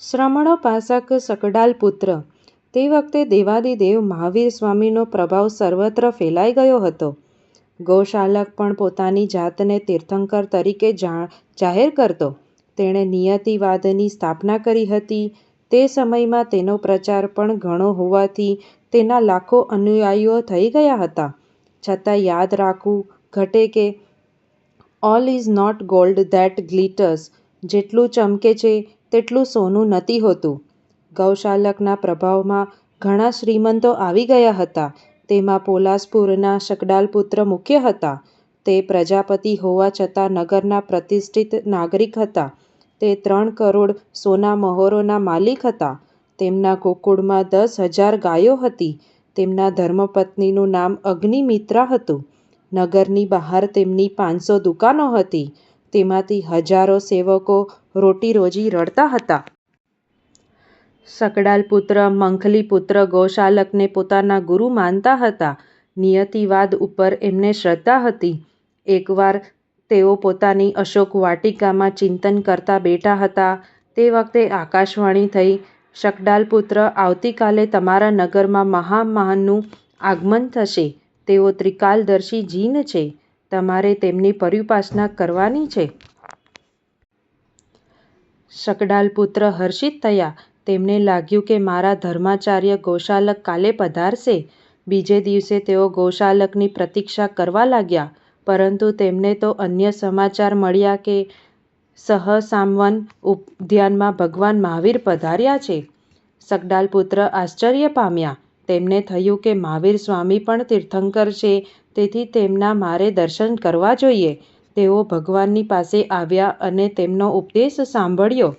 શ્રમણોપાસક શકડાલ પુત્ર. તે વખતે દેવાદિદેવ મહાવીર સ્વામીનો પ્રભાવ સર્વત્ર ફેલાઈ ગયો હતો. ગૌશાલક પણ પોતાની જાતને તીર્થંકર તરીકે જાહેર કરતો. તેણે નિયતિવાદની સ્થાપના કરી હતી. તે સમયમાં તેનો પ્રચાર પણ ઘણો હોવાથી તેના લાખો અનુયાયીઓ થઈ ગયા હતા. છતાં યાદ રાખવું ઘટે કે all is not gold that glitters. જેટલું ચમકે છે તેટલું સોનું નથી હોતું. ગૌશાલકના પ્રભાવમાં ઘણા શ્રીમંતો આવી ગયા હતા. તેમાં પોલાસપુરના શકડાલપુત્ર મુખ્ય હતા. તે પ્રજાપતિ હોવા છતાં નગરના પ્રતિષ્ઠિત નાગરિક હતા. તે 3 કરોડ સોના મહોરોના માલિક હતા. તેમના ગોકુળમાં 10,000 ગાયો હતી. તેમના ધર્મપત્નીનું નામ અગ્નિમિત્રા હતું. નગરની બહાર તેમની 500 દુકાનો હતી. તેમાંથી હજારો સેવકો રોટીરોજી રળતા હતા. શકડાલપુત્ર મંખલીપુત્ર ગૌશાલકને પોતાના ગુરુ માનતા હતા. નિયતિવાદ ઉપર એમને શ્રદ્ધા હતી. એકવાર તેઓ પોતાની અશોક વાટિકામાં ચિંતન કરતા બેઠા હતા. તે વખતે આકાશવાણી થઈ, શકડાલપુત્ર, આવતીકાલે તમારા નગરમાં મહામહાનનું આગમન થશે. તેઓ ત્રિકાલદર્શી જીન છે. તમારે તેમની પર્યુપાસના કરવાની છે. શકડાલપુત્ર હર્ષિત થયા. તેમને લાગ્યું કે મારા ધર્માચાર્ય ગૌશાલક કાલે પધારશે. બીજે દિવસે તેઓ ગૌશાલકની પ્રતીક્ષા કરવા લાગ્યા. પરંતુ તેમને તો અન્ય સમાચાર મળ્યા કે સહસામવન ઉદ્યાનમાં ભગવાન મહાવીર પધાર્યા છે. શકડાલપુત્ર આશ્ચર્ય પામ્યા. તેમને થયું કે મહાવીર સ્વામી પણ તીર્થંકર છે, તેથી તેમના મારે દર્શન કરવા જોઈએ. તેઓ ભગવાનની પાસે આવ્યા અને તેમનો ઉપદેશ સાંભળ્યો.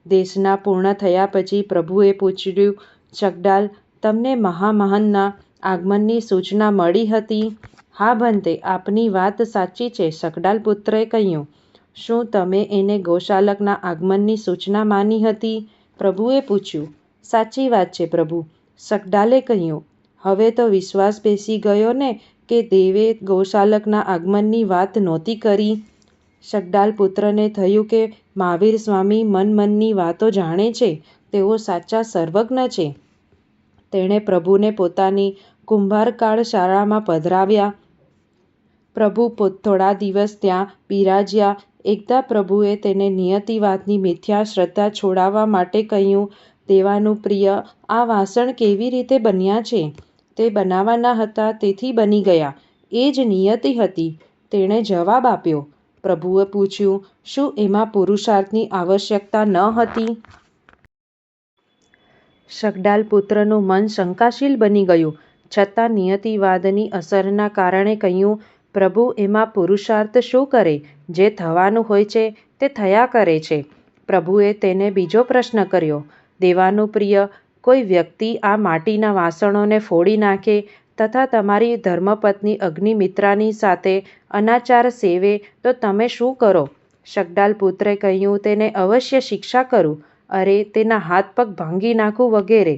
દેશના પૂર્ણ થયા પછી પ્રભુએ પૂછ્યું, શકડાલ, તમને મહામહનના આગમનની સૂચના મળી હતી? હા ભંતે, આપની વાત સાચી છે, શકડાલપુત્રએ કહ્યું. શું તમે એને ગૌશાલકના આગમનની સૂચના માની હતી? પ્રભુએ પૂછ્યું. સાચી વાત છે પ્રભુ, શકડાલે કહ્યું. હવે તો વિશ્વાસ બેસી ગયો ને કે દેવે ગૌશાલકના આગમનની વાત નહોતી કરી? શકડાલપુત્રને થયું કે મહાવીર સ્વામી મનની વાતો જાણે છે. તેઓ સાચા સર્વજ્ઞ છે. તેણે પ્રભુને પોતાની કુંભારકાળ શાળામાં પધરાવ્યા. પ્રભુ થોડા દિવસ ત્યાં બિરાજ્યા. એકદા પ્રભુએ તેને નિયતિવાદની મિથ્યા શ્રદ્ધા છોડાવવા માટે કહ્યું, દેવાનુપ્રિય, આ વાસણ કેવી રીતે બન્યા છે? તે બનાવવાના હતા તેથી બની ગયા. એ જ નિયતિ હતી. તેણે જવાબ આપ્યો. પ્રભુએ પૂછ્યું, શું એમાં પુરુષાર્થની આવશ્યકતા ન હતી? શકડાલપુત્રનું મન શંકાશીલ બની ગયું. છતાં નિયતિવાદની અસરના કારણે કહ્યું, પ્રભુ, એમાં પુરુષાર્થ શું કરે? જે થવાનું હોય છે તે થયા કરે છે. પ્રભુએ તેને બીજો પ્રશ્ન કર્યો. દેવાનુપ્રિય, કોઈ વ્યક્તિ આ માટીના વાસણોને ફોડી નાખે તથા તમારી ધર્મપત્ની અગ્નિમિત્રાની સાથે અનાચાર સેવે તો તમે શું કરો? શકડાલપુત્રે કહ્યું, તેને અવશ્ય શિક્ષા કરું. અરે, તેના હાથ પગ ભાંગી નાખું વગેરે.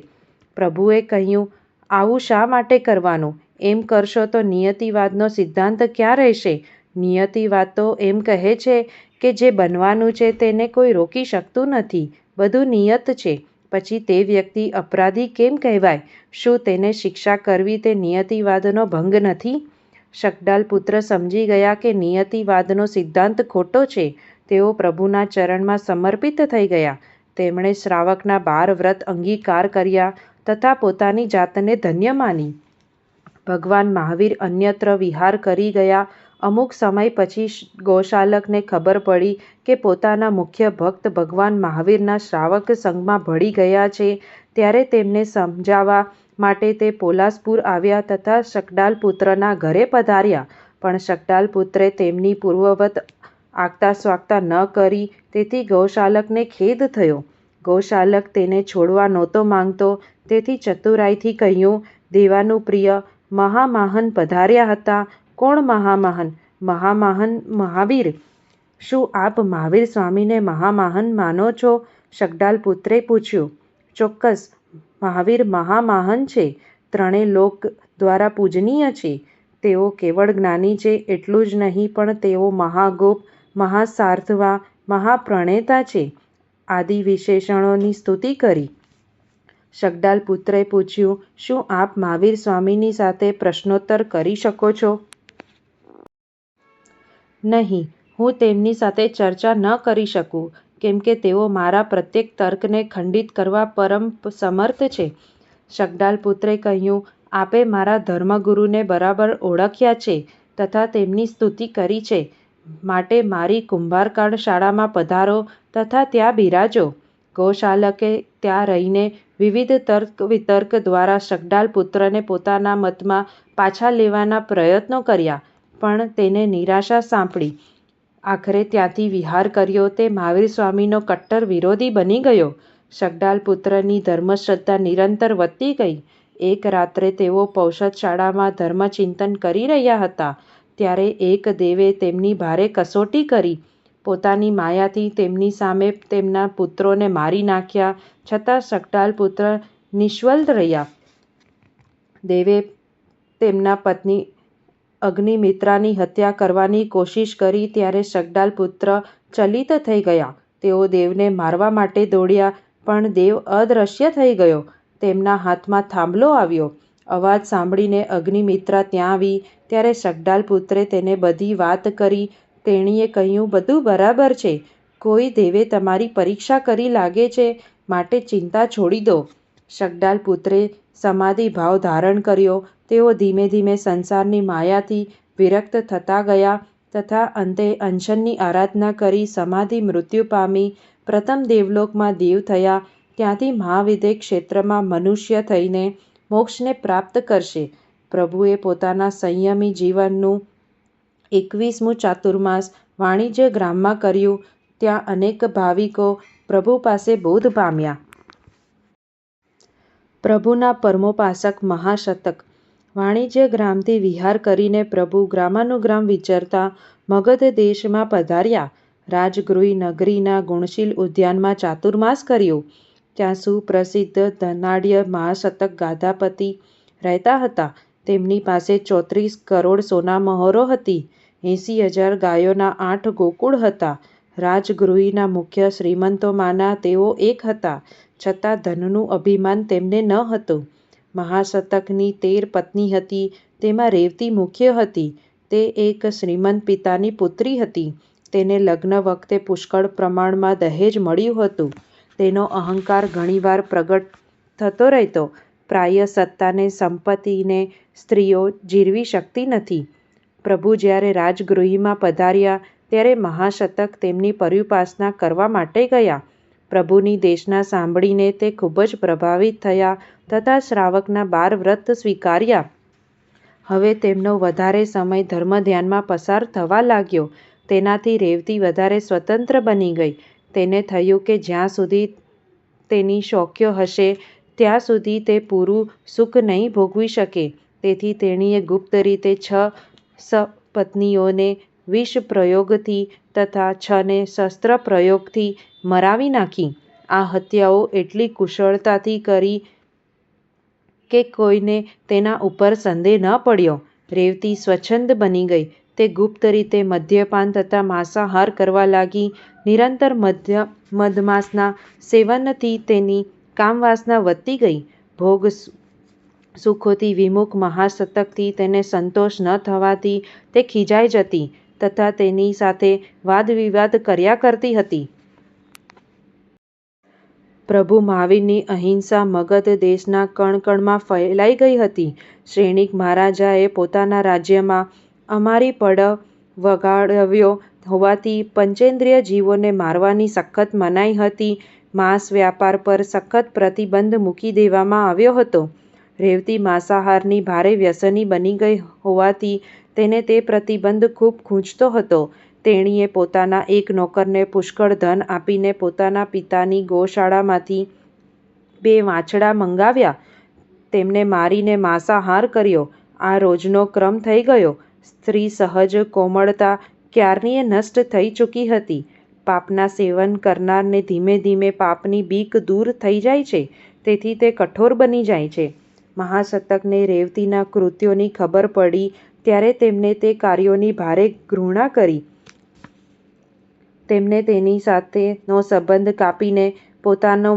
પ્રભુએ કહ્યું, આવું શા માટે કરવાનું? એમ કરશો તો નિયતિવાદનો સિદ્ધાંત ક્યાં રહેશે? નિયતિવાદ તો એમ કહે છે કે જે બનવાનું છે તેને કોઈ રોકી શકતું નથી. બધું નિયત છે. પછી તે વ્યક્તિ અપરાધી કેમ કહેવાય? શું તેને શિક્ષા કરવી તે નિયતિવાદનો ભંગ નથી? શકડાલપુત્ર સમજી ગયા કે નિયતિવાદનો સિદ્ધાંત ખોટો છે. તેઓ પ્રભુના ચરણમાં સમર્પિત થઈ ગયા. તેમણે શ્રાવકના 12 વ્રત અંગીકાર કર્યા તથા પોતાની જાતને ધન્ય માની. ભગવાન મહાવીર અન્યત્ર વિહાર કરી ગયા. અમુક સમય પછી ગૌશાલકને ખબર પડી કે પોતાના મુખ્ય ભક્ત ભગવાન મહાવીરના શ્રાવક સંઘમાં ભળી ગયા છે. ત્યારે તેમને સમજાવવા માટે તે પોલાસપુર આવ્યા તથા શકડાલપુત્રના ઘરે પધાર્યા. પણ શકડાલપુત્રે તેમની પૂર્વવત આગતાસ્વાગતા ન કરી, તેથી ગૌશાલકને ખેદ થયો. ગૌશાલક તેને છોડવા નહોતો માંગતો, તેથી ચતુરાઈથી કહ્યું, દેવાનુપ્રિય, મહામહન પધાર્યા હતા. કોણ મહામહન? મહામહન મહાવીર. શું આપ મહાવીર સ્વામીને મહામહન માનો છો? શકડાલપુત્રે પૂછ્યું. ચોક્કસ, મહાવીર મહામહન છે. ત્રણેય લોક દ્વારા પૂજનીય છે. તેઓ કેવળ જ્ઞાની છે એટલું જ નહીં, પણ તેઓ મહાગોપ, મહાસાર્થવા, મહાપ્રણેતા છે. આદિ વિશેષણોની સ્તુતિ કરી. શકડાલ પુત્રએ પૂછ્યું, શું આપ મહાવીર સ્વામીની સાથે પ્રશ્નોત્તર કરી શકો છો? નહીં, હું તેમની સાથે ચર્ચા ન કરી શકું, કેમ કે તેઓ મારા પ્રત્યેક તર્કને ખંડિત કરવા પરમ સમર્થ છે. શકડાલ પુત્રે કહ્યું, આપે મારા ધર્મગુરુને બરાબર ઓળખ્યા છે તથા તેમની સ્તુતિ કરી છે, માટે મારી કુંભારકાંડ શાળામાં પધારો તથા ત્યાં બિરાજો. ગોશાલકે ત્યાં રહીને વિવિધ તર્ક વિતર્ક દ્વારા શકડાલ પુત્રને પોતાના મતમાં પાછા લેવાના પ્રયત્નો કર્યા, પણ તેને નિરાશા સાંપડી. આખરે ત્યાંથી વિહાર કર્યો તે મહાવીર સ્વામીનો કટ્ટર વિરોધી બની ગયો. શકડાલ પુત્રની ધર્મશ્રદ્ધા નિરંતર વધતી ગઈ. એક રાત્રે તેઓ પૌષદશાળામાં ધર્મચિંતન કરી રહ્યા હતા, ત્યારે એક દેવે તેમની ભારે કસોટી કરી. પોતાની માયાથી તેમની સામે તેમના પુત્રોને મારી નાખ્યા, છતાં શકડાલ પુત્ર નિષ્ફળ રહ્યા. દેવે તેમના પત્ની અગ્નિમિત્રાની હત્યા કરવાની કોશિશ કરી ત્યારે શકડાલ પુત્ર ચલિત થઈ ગયા. તેઓ દેવને મારવા માટે દોડ્યા, પણ દેવ અદૃશ્ય થઈ ગયો. તેમના હાથમાં થાંભલો આવ્યો. અવાજ સાંભળીને અગ્નિમિત્રા ત્યાં આવી, ત્યારે શકડાલ પુત્રે તેને બધી વાત કરી. તેણીએ કહ્યું, બધું બરાબર છે. કોઈ દેવે તમારી પરીક્ષા કરી લાગે છે, માટે ચિંતા છોડી દો. શકડાલ પુત્રે સમાધિ ભાવ ધારણ કર્યો. તેઓ ધીમે ધીમે સંસારની માયાથી વિરક્ત થતા ગયા તથા અંતે અનશનની આરાધના કરી સમાધિ મૃત્યુ પામી પ્રથમ દેવલોકમાં દેવ થયા. ત્યાંથી મહાવિદ્ય ક્ષેત્રમાં મનુષ્ય થઈને મોક્ષને પ્રાપ્ત કરશે. પ્રભુએ પોતાના સંયમી જીવનનું 21મું ચાતુર્માસ વાણિજ્ય ગ્રામમાં કર્યું. ત્યાં અનેક ભાવિકો પ્રભુ પાસે બોધ પામ્યા. પ્રભુના પરમોપાસક મહાશતક વાણિજ્ય ગ્રામથી વિહાર કરીને પ્રભુ ગ્રામાનુગ્રામ વિચરતા મગધ દેશમાં પધાર્યા. રાજગૃહી નગરીના ગુણશીલ ઉદ્યાનમાં ચાતુર્માસ કર્યું. ત્યાં સુપ્રસિદ્ધ ધનાઢ્ય મહાશતક ગાધાપતિ રહેતા હતા. તેમની પાસે 34 કરોડ સોનામહોરો હતી. 80,000 ગાયોના 8 ગોકુળ હતા. રાજગૃહીના મુખ્ય શ્રીમંતોમાંના તેઓ એક હતા, છતાં ધનનું અભિમાન તેમને ન હતું. મહાશતકની 13 પત્ની હતી, તેમાં રેવતી મુખ્ય હતી. તે એક શ્રીમંત પિતાની પુત્રી હતી. તેને લગ્ન વખતે પુષ્કળ પ્રમાણમાં દહેજ મળ્યું હતું. તેનો અહંકાર ઘણીવાર પ્રગટ થતો રહેતો. પ્રાય સત્તાને સંપત્તિને સ્ત્રીઓ જીરવી શકતી નથી. પ્રભુ જ્યારે રાજગૃહીમાં પધાર્યા ત્યારે મહાશતક તેમની પર્યુપાસના કરવા માટે ગયા. પ્રભુની દેશના સાંભળીને તે ખૂબ જ પ્રભાવિત થયા તથા શ્રાવકના 12 વ્રત સ્વીકાર્યા. હવે તેમનો વધારે સમય ધર્મધ્યાનમાં પસાર થવા લાગ્યો. તેનાથી રેવતી વધારે સ્વતંત્ર બની ગઈ. તેને થયું કે જ્યાં સુધી તેની શોખ્ય હશે ત્યાં સુધી તે પૂરું સુખ નહીં ભોગવી શકે. તેથી તેણીએ ગુપ્ત રીતે 6 પત્નીઓને વિષ પ્રયોગથી તથા 6ને શસ્ત્ર પ્રયોગથી મરાવી નાખી. આ હત્યાઓ એટલી કુશળતાથી કરી કે કોઈને તેના ઉપર સંદેહ ન પડ્યો. રેવતી સ્વચ્છંદ બની ગઈ. તે ગુપ્ત રીતે મદ્યપાન તથા માંસાહાર કરવા લાગી. નિરંતર મધમાસના સેવનથી તેની કામવાસના વધતી ગઈ. ભોગ સુખોથી વિમુખ મહાશતકથી તેને સંતોષ ન થવાથી તે ખીજાઈ જતી તથા તેની સાથે વાદવિવાદ કર્યા કરતી હતી. પ્રભુ મહાવીરની અહિંસા મગધ દેશના કણ-કણમાં ફેલાઈ ગઈ હતી. શ્રેણિક મહારાજાએ પોતાના રાજ્યમાં અમારી પડ વગાડવ્યો હોવાથી પંચેન્દ્રિય જીવોને મારવાની સખત મનાઈ હતી. માંસ વ્યાપાર પર સખત પ્રતિબંધ મૂકી દેવામાં આવ્યો હતો. રેવતી માંસાહારની ભારે વ્યસની બની ગઈ હોવાથી તેને તે પ્રતિબંધ ખૂબ ખૂંચતો હતો. તેણીએ પોતાના એક નોકરને પુષ્કળ ધન આપીને પોતાના પિતાની ગોશાળામાંથી 2 વાછડા મંગાવ્યા. તેમને મારીને માંસાહાર કર્યો. આ રોજનો ક્રમ થઈ ગયો. સ્ત્રી સહજ કોમળતા ક્યારની નષ્ટ થઈ ચૂકી હતી. પાપના સેવન કરનારને ધીમે ધીમે પાપની બીક દૂર થઈ જાય છે, તેથી તે કઠોર બની જાય છે. મહાશતકને રેવતીના કૃત્યોની ખબર પડી ત્યારે તેમને તે કાર્યોની ભારે ઘૃણા કરી. તેમને તેની સાથેનો સંબંધ કાપીને પોતાનો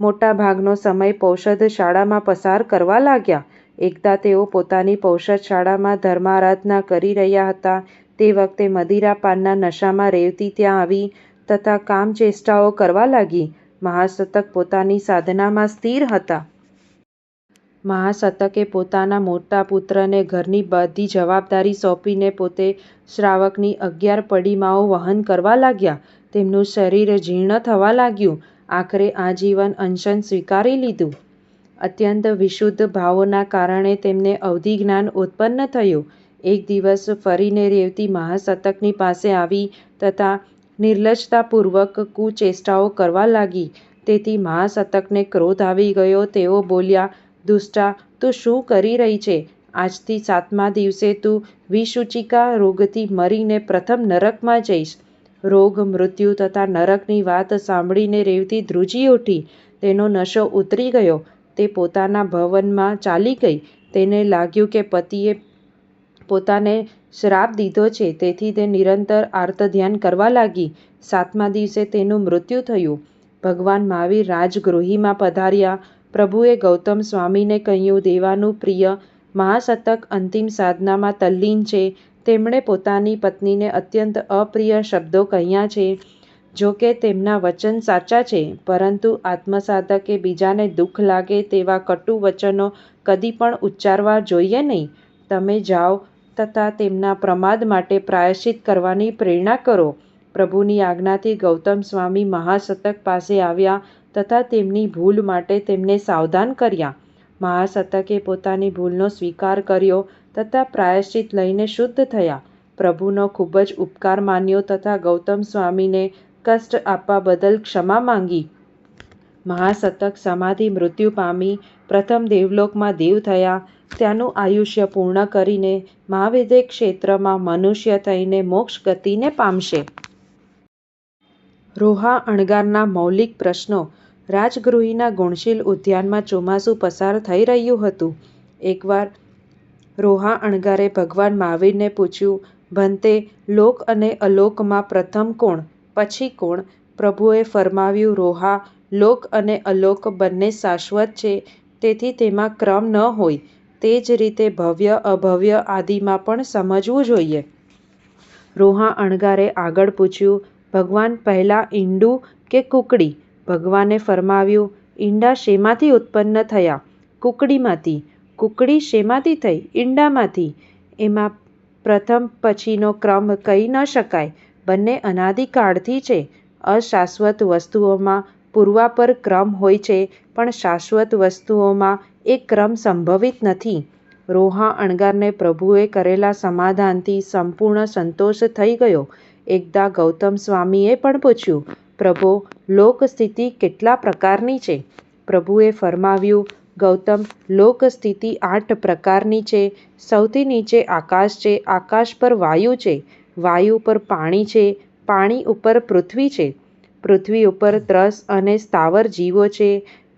મોટા ભાગનો સમય પૌષધ શાળામાં પસાર કરવા લાગ્યા. એકદા તેઓ પોતાની પૌષધ શાળામાં ધર્મારાધના કરી રહ્યા હતા તે વખતે મદિરાપાનના નશામાં રેવતી ત્યાં આવી તથા કામચેષ્ટાઓ કરવા લાગી. મહાસતક પોતાની સાધનામાં સ્થિર હતા. મહાસતકે પોતાના મોટા પુત્રને ઘરની બધી જવાબદારી સોંપીને પોતે શ્રાવકની 11 પડીમાઓ વહન કરવા લાગ્યા. તેમનું શરીર જીર્ણ થવા લાગ્યું. આખરે આજીવન અનશન સ્વીકારી લીધું. અત્યંત વિશુદ્ધ ભાવોના કારણે તેમને અવધિજ્ઞાન ઉત્પન્ન થયું. એક દિવસ ફરીને રેવતી મહાસતકની પાસે આવી તથા નિર્લજ્જતાપૂર્વક કુચેષ્ટાઓ કરવા લાગી. તેથી મહાસતકને ક્રોધ આવી ગયો. તેઓ બોલ્યા, દુષ્ટા, તું શું કરી રહી છે? આજથી 7મા દિવસે તું વિષુચિકા રોગથી મરીને પ્રથમ નરકમાં જઈશ. રોગ, મૃત્યુ તથા નરકની વાત સાંભળીને રેવતી ધ્રુજી ઉઠી. તેનો નશો ઉતરી ગયો. તે પોતાના ભવનમાં ચાલી ગઈ. તેને લાગ્યું કે પતિએ પોતાને શ્રાપ દીધો છે. તેથી તે નિરંતર આર્તધ્યાન કરવા લાગી. 7મા દિવસે તેનું મૃત્યુ થયું. ભગવાન મહાવીર રાજગૃહમાં પધાર્યા. પ્રભુએ ગૌતમ સ્વામીને કહ્યું, દેવાનું પ્રિય મહાસતક અંતિમ સાધનામાં તલ્લીન છે. તેમણે પોતાની પત્નીને અત્યંત અપ્રિય શબ્દો કહ્યા છે. જો કે તેમના વચન સાચા છે, પરંતુ આત્મસાધકે બીજાને દુઃખ લાગે તેવા કટુ વચનો કદી પણ ઉચ્ચારવા જોઈએ નહીં. તમે જાઓ તથા તેમના પ્રમાદ માટે પ્રાયશ્ચિત કરવાની પ્રેરણા કરો. પ્રભુની આજ્ઞાથી ગૌતમ સ્વામી મહાસતક પાસે આવ્યા તથા તેમની ભૂલ માટે તેમને સાવધાન કર્યા. મહાસતકે પોતાની ભૂલનો સ્વીકાર કર્યો તથા પ્રાયશ્ચિત લઈને શુદ્ધ થયા. પ્રભુનો ખૂબ જ ઉપકાર માન્યો તથા ગૌતમ સ્વામીને કષ્ટ આપવા બદલ ક્ષમા માંગી. મહાસતક સમાધિ મૃત્યુ પામી પ્રથમ દેવલોકમાં દેવ થયા. ત્યાંનું આયુષ્ય પૂર્ણ કરીને મહાવિદ્ય ક્ષેત્રમાં મનુષ્ય થઈને મોક્ષ ગતિને પામશે. રોહા અણગારના મૌલિક પ્રશ્નો. રાજગૃહના ગુણશીલ ઉદ્યાનમાં ચોમાસું પસાર થઈ રહ્યું હતું. એકવાર રોહા અણગારે ભગવાન મહાવીરને પૂછ્યું, ભંતે, લોક અને અલોકમાં પ્રથમ કોણ, પછી કોણ? પ્રભુએ ફરમાવ્યું, રોહા, લોક અને અલોક બંને શાશ્વત છે, તેથી તેમાં ક્રમ ન હોય. તે જ રીતે ભવ્ય અભવ્ય આદિમાં પણ સમજવું જોઈએ. રોહા અણગારે આગળ પૂછ્યું, ભગવાન, પહેલાં ઈંડું કે કુકડી? ભગવાને ફરમાવ્યું, ઈંડા શેમાંથી ઉત્પન્ન થયા? કુકડીમાંથી. કુકડી શેમાંથી થઈ? ઈંડામાંથી. એમાં પ્રથમ પછીનો ક્રમ કહી ન શકાય. બંને અનાદિકાળથી છે. અશાશ્વત વસ્તુઓમાં પૂર્વાપર ક્રમ હોય છે, પણ શાશ્વત વસ્તુઓમાં એ ક્રમ સંભવિત નથી. રોહા અણગારને પ્રભુએ કરેલા સમાધાનથી સંપૂર્ણ સંતોષ થઈ ગયો. એકદા ગૌતમ સ્વામીએ પણ પૂછ્યું, પ્રભો, લોક સ્થિતિ કેટલા પ્રકારની છે? પ્રભુએ ફરમાવ્યું, ગૌતમ, લોક સ્થિતિ 8 પ્રકારની છે. સૌથી નીચે આકાશ છે. આકાશ પર વાયુ છે. વાયુ પર પાણી છે. પાણી ઉપર પૃથ્વી છે. પૃથ્વી ઉપર ત્રસ અને સ્થાવર જીવો છે.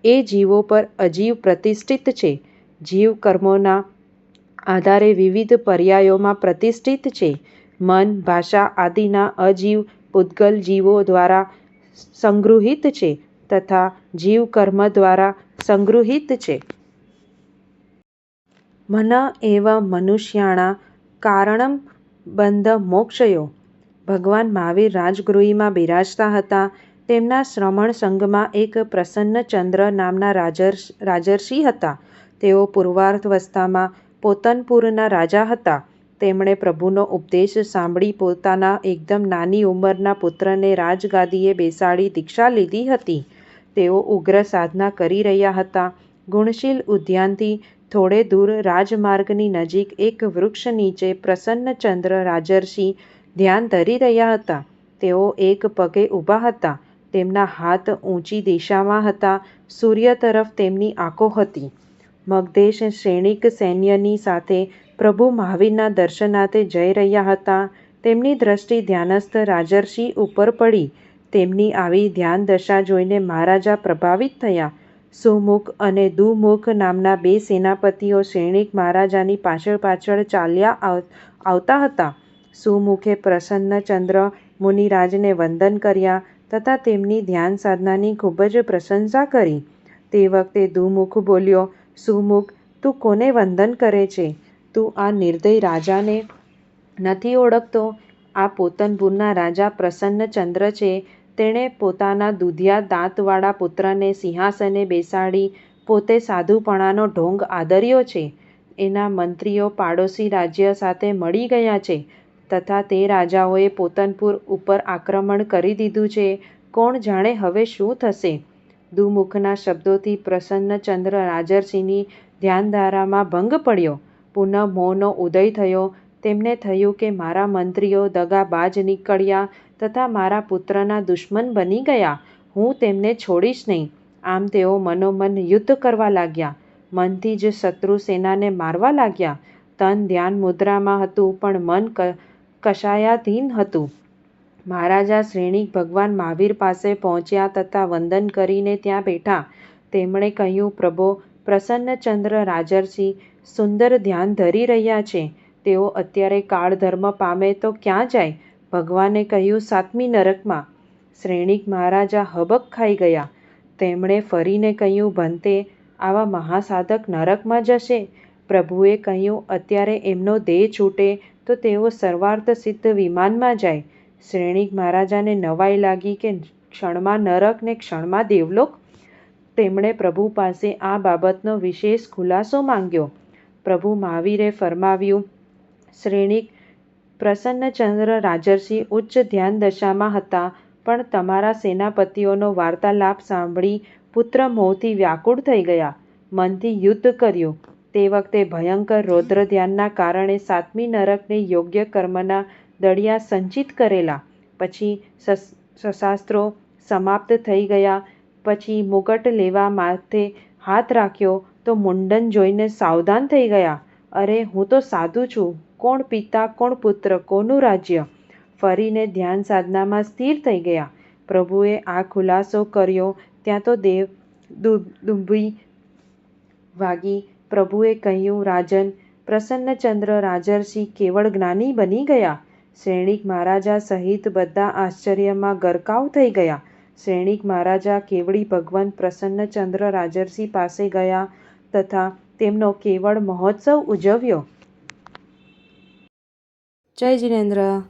એ જીવો પર અજીવ પ્રતિષ્ઠિત છે. જીવ કર્મોના આધારે વિવિધ પર્યાયોમાં પ્રતિષ્ઠિત છે. મન, ભાષા આદિના અજીવ પૂતગલ જીવો દ્વારા સંગૃહિત છે તથા જીવ કર્મ દ્વારા સંગૃહિત છે. મન એવ મનુષ્યાણાં કારણં બંધ મોક્ષયો. ભગવાન મહાવીર રાજગૃહમાં બિરાજતા હતા. તેમના શ્રમણ સંઘમાં એક પ્રસન્નચંદ્ર નામના રાજર્ષિ હતા. તેઓ પૂર્વાવસ્થામાં પોતનપુરના રાજા હતા. તેમણે પ્રભુનો ઉપદેશ સાંભળી પોતાના એકદમ નાની ઉંમરના પુત્રને રાજગાદીએ બેસાડી દીક્ષા લીધી હતી. તેઓ ઉગ્ર સાધના કરી રહ્યા હતા. ગુણશીલ ઉદ્યાનથી થોડે દૂર રાજમાર્ગની નજીક એક વૃક્ષ નીચે પ્રસન્નચંદ્ર રાજર્ષિ ધ્યાન ધરી રહ્યા હતા. તેઓ એક પગે ઊભા હતા. તેમના હાથ ઊંચી દિશામાં હતા. સૂર્ય તરફ તેમની આંખો હતી. મગધેશ સૈનિક સૈન્યની સાથે પ્રભુ મહાવીરના દર્શનાર્થે જઈ રહ્યા હતા. તેમની દ્રષ્ટિ ધ્યાનસ્થ રાજર્ષિ ઉપર પડી. તેમની આવી ધ્યાન દશા જોઈને મહારાજા પ્રભાવિત થયા. સુમુખ અને દુમુખ નામના 2 સેનાપતિઓ સૈનિક મહારાજાની પાછળ પાછળ ચાલ્યા આવતા હતા. સુમુખે પ્રસન્નચંદ્ર મુનિરાજને વંદન કર્યા તથા તેમની ધ્યાન સાધનાની ખૂબ જ પ્રશંસા કરી. તે વખતે દુમુખ બોલ્યો, સુમુખ, તું કોને વંદન કરે છે? તું આ નિર્દય રાજાને નથી ઓળખતો? આ પોતનપુરના રાજા પ્રસન્નચંદ્ર છે. તેણે પોતાના દુધિયા દાંતવાળા પુત્રને સિંહાસને બેસાડી પોતે સાધુપણાનો ઢોંગ આદર્યો છે. એના મંત્રીઓ પાડોશી રાજ્ય સાથે મળી ગયા છે તથા તે રાજાઓએ પોતનપુર ઉપર આક્રમણ કરી દીધું છે. કોણ જાણે હવે શું થશે? દુમુખના શબ્દોથી પ્રસન્નચંદ્ર રાજર્ષિની ધ્યાનધારામાં ભંગ પડ્યો. પુનઃ મોહનો ઉદય થયો. તેમને થયું કે મારા મંત્રીઓ દગાબાજ નીકળ્યા તથા મારા પુત્રના દુશ્મન બની ગયા. હું તેમને છોડીશ નહીં. આમ તેઓ મનોમન યુદ્ધ કરવા લાગ્યા. મનથી જ શત્રુ સેનાને મારવા લાગ્યા. તન ધ્યાન મુદ્રામાં હતું પણ મન કશાયાધીન હતું. મહારાજા શ્રેણિક ભગવાન મહાવીર પાસે પહોંચ્યા તથા વંદન કરીને ત્યાં બેઠા. તેમણે કહ્યું, પ્રભો, પ્રસન્નચંદ્ર રાજર્ષિ સુંદર ધ્યાન ધરી રહ્યા છે. તેઓ અત્યારે કાળધર્મ પામે તો ક્યાં જાય? ભગવાને કહ્યું, સાતમી નરકમાં. શ્રેણિક મહારાજા હબક ખાઈ ગયા. તેમણે ફરીને કહ્યું, ભંતે, આવા મહાસાધક નરકમાં જશે? પ્રભુએ કહ્યું, અત્યારે એમનો દેહ છૂટે તો તેઓ સર્વાર્થ સિદ્ધ વિમાનમાં જાય. શ્રેણિક મહારાજાને નવાઈ લાગી કે ક્ષણમાં નરક ને ક્ષણમાં દેવલોક. તેમણે પ્રભુ પાસે આ બાબતનો વિશેષ ખુલાસો માંગ્યો. પ્રભુ મહાવીરે ફરમાવ્યું, શ્રેણિક, પ્રસન્નચંદ્ર રાજર્ષિ ઉચ્ચ ધ્યાન દશામાં હતા પણ તમારા સેનાપતિઓનો વાર્તાલાપ સાંભળી પુત્ર મોહથી વ્યાકુળ થઈ ગયા. મનથી યુદ્ધ કર્યું. તે વખતે ભયંકર રૌદ્ર ધ્યાનના કારણે સાતમી નરકને યોગ્ય કર્મના દળિયા સંચિત કરેલા. પછી શસ્ત્રો સમાપ્ત થઈ ગયા. પછી મુગટ લેવા માથે હાથ રાખ્યો તો મુંડન જોઈને સાવધાન થઈ ગયા. અરે, હું તો સાધુ છું. કોણ પિતા, કોણ પુત્ર, કોનું રાજ્ય? ફરીને ધ્યાન સાધનામાં સ્થિર થઈ ગયા. પ્રભુએ આ ખુલાસો કર્યો ત્યાં તો દુંભી વાગી. પ્રભુએ કહ્યું, રાજન, પ્રસન્નચંદ્ર રાજર્ષિ કેવળ જ્ઞાની બની ગયા. શ્રેણિક મહારાજા સહિત બધા આશ્ચર્યમાં ગરકાવ થઈ ગયા. શ્રેણિક મહારાજા કેવળી ભગવાન પ્રસન્નચંદ્ર રાજર્ષિ પાસે ગયા તથા તેમનો કેવળ મહોત્સવ ઉજવ્યો. જય જિનેન્દ્ર.